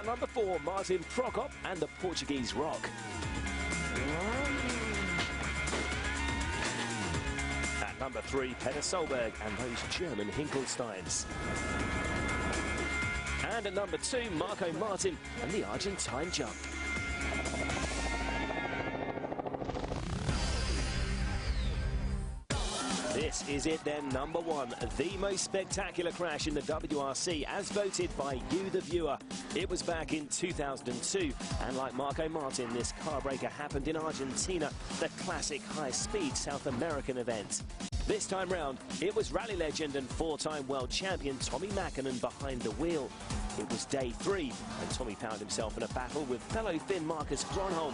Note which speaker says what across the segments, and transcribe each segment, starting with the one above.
Speaker 1: number 4, Martin Prokop and the Portuguese Rock. At number 3, Peter Solberg and those German Hinkelsteins. And at number 2, Marco Martin and the Argentine jump. This is it then, number 1, the most spectacular crash in the WRC as voted by you, the viewer. It was back in 2002, and like Marco Martin, this car breaker happened in Argentina, the classic high-speed South American event. This time round, it was rally legend and 4-time world champion Tommi Mäkinen behind the wheel. It was day 3, and Tommi found himself in a battle with fellow Finn Marcus Gronholm.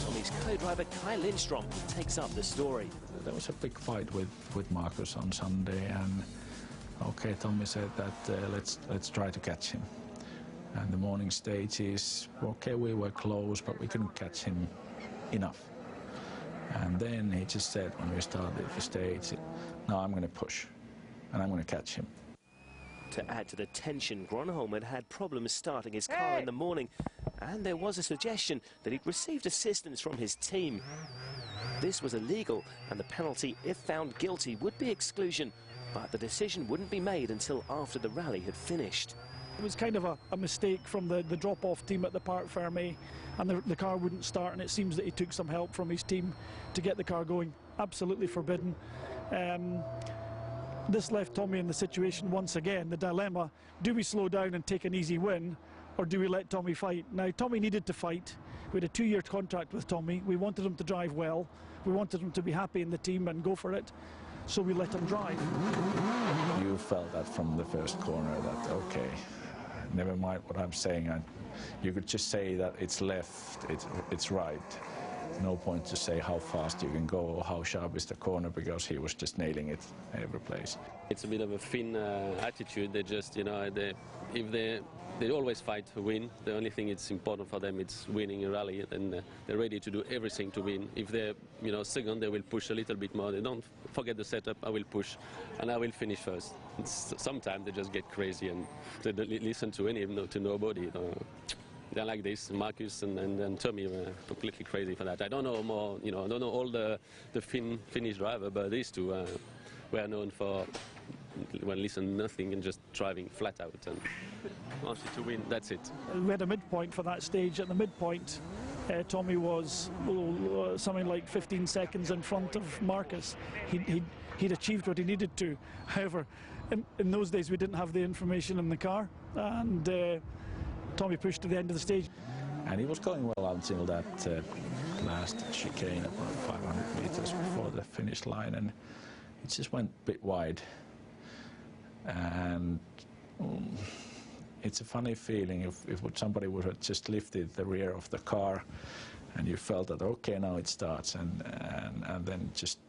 Speaker 1: Tommi's co-driver Kai Lindstrom takes up the story.
Speaker 2: There was a big fight with Marcus on Sunday, and okay, Tommi said that let's try to catch him. And the morning stages, okay, we were close, but we couldn't catch him enough. And then he just said, when we started the stage, no, I'm going to push, and I'm going to catch him.
Speaker 1: To add to the tension, Gronholm had problems starting his car in the morning, and there was a suggestion that he'd received assistance from his team. This was illegal, and the penalty, if found guilty, would be exclusion, but the decision wouldn't be made until after the rally had finished.
Speaker 3: It was kind of a mistake from the drop-off team at the Parc Fermé, and the car wouldn't start, and it seems that he took some help from his team to get the car going. Absolutely forbidden. This left Tommi in the situation once again, the dilemma: do we slow down and take an easy win, or do we let Tommi fight? Now, Tommi needed to fight. We had a 2-year contract with Tommi. We wanted him to drive well. We wanted him to be happy in the team and go for it, so we let him drive.
Speaker 2: You felt that from the first corner that, okay, never mind what I'm saying. You could just say that it's left, it's right. No point to say how fast you can go or how sharp is the corner, because he was just nailing it every place.
Speaker 4: It's a bit of a Finn attitude. They just, you know, they always fight to win. The only thing it's important for them is winning a rally, and they're ready to do everything to win. If they're, you know, second, they will push a little bit more. They don't forget the setup. I will push, and I will finish first. Sometimes they just get crazy and they don't listen to nobody. They're like this. Marcus and Tommi were completely crazy for that. I don't know more, you know, I don't know all the Finnish driver, but these two were known for listen nothing and just driving flat out and wanted to win. That's it.
Speaker 3: We had a midpoint for that stage. At the midpoint, Tommi was something like 15 seconds in front of Marcus. He'd achieved what he needed to. However, in those days we didn't have the information in the car, and Tommi pushed to the end of the stage.
Speaker 2: And he was going well until that last chicane, about 500 meters before the finish line, and it just went a bit wide. And it's a funny feeling if somebody would have just lifted the rear of the car, and you felt that, okay, now it starts, and then just,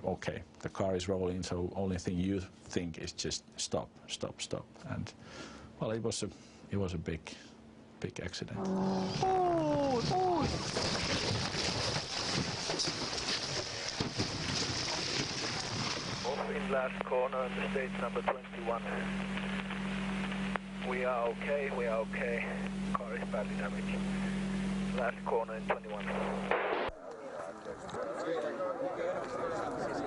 Speaker 2: okay, the car is rolling, so only thing you think is just stop, stop, stop. And well, it was a big accident.
Speaker 5: In last corner on the stage number 21. We are okay, we are okay. Car is badly damaged. Last corner in 21.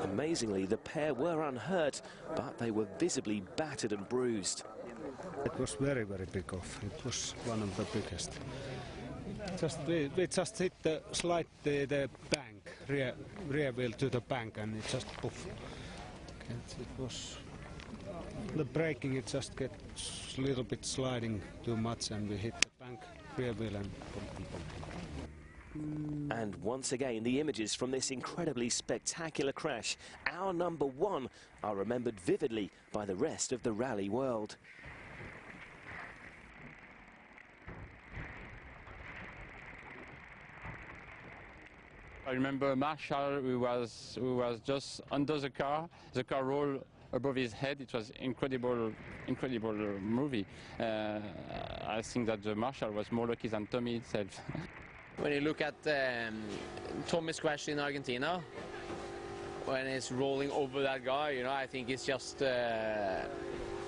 Speaker 1: Amazingly, the pair were unhurt, but they were visibly battered and bruised.
Speaker 6: It was very, very big off. It was one of the biggest. We just hit the bank, rear wheel to the bank, and it just poof. It was the braking. It just gets a little bit sliding too much, and we hit the bank, rear wheel, and boom, boom, boom.
Speaker 1: And once again, the images from this incredibly spectacular crash, our number 1, are remembered vividly by the rest of the rally world.
Speaker 7: I remember Marshall, who was just under the car rolled above his head. It was incredible movie. I think that the Marshall was more lucky than Tommi itself.
Speaker 8: When you look at Tommi's crash in Argentina, when he's rolling over that guy, you know, I think it's just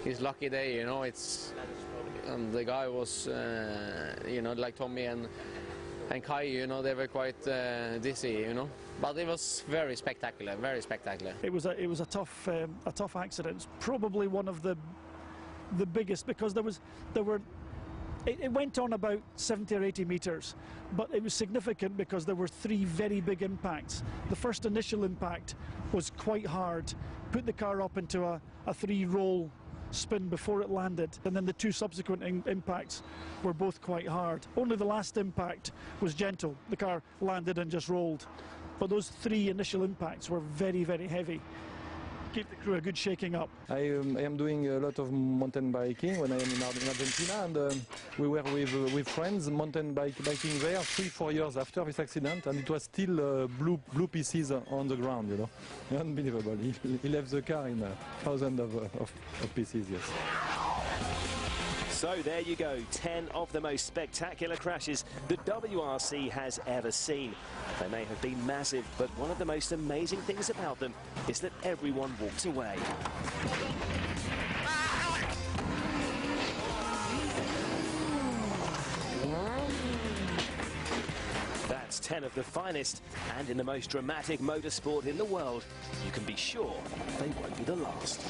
Speaker 8: his lucky day. You know, it's and the guy was, you know, like Tommy and Kai, you know, they were quite dizzy, you know. But it was very spectacular, very spectacular.
Speaker 3: It was a tough accident. It's probably one of the biggest, because it went on about 70 or 80 meters, but it was significant because there were 3 very big impacts. The first initial impact was quite hard, put the car up into a 3-roll spin before it landed, and then the 2 subsequent impacts were both quite hard. Only the last impact was gentle. The car landed and just rolled. But those 3 initial impacts were very, very heavy. Gave the crew a good shaking up.
Speaker 9: I am doing a lot of mountain biking when I am in Argentina, and we were with friends mountain biking there 3-4 years after this accident, and it was still blue pieces on the ground, you know. Unbelievable. He left the car in thousands of pieces, yes.
Speaker 1: So there you go, 10 of the most spectacular crashes the WRC has ever seen. They may have been massive, but one of the most amazing things about them is that everyone walked away. That's 10 of the finest, and in the most dramatic motorsport in the world, you can be sure they won't be the last.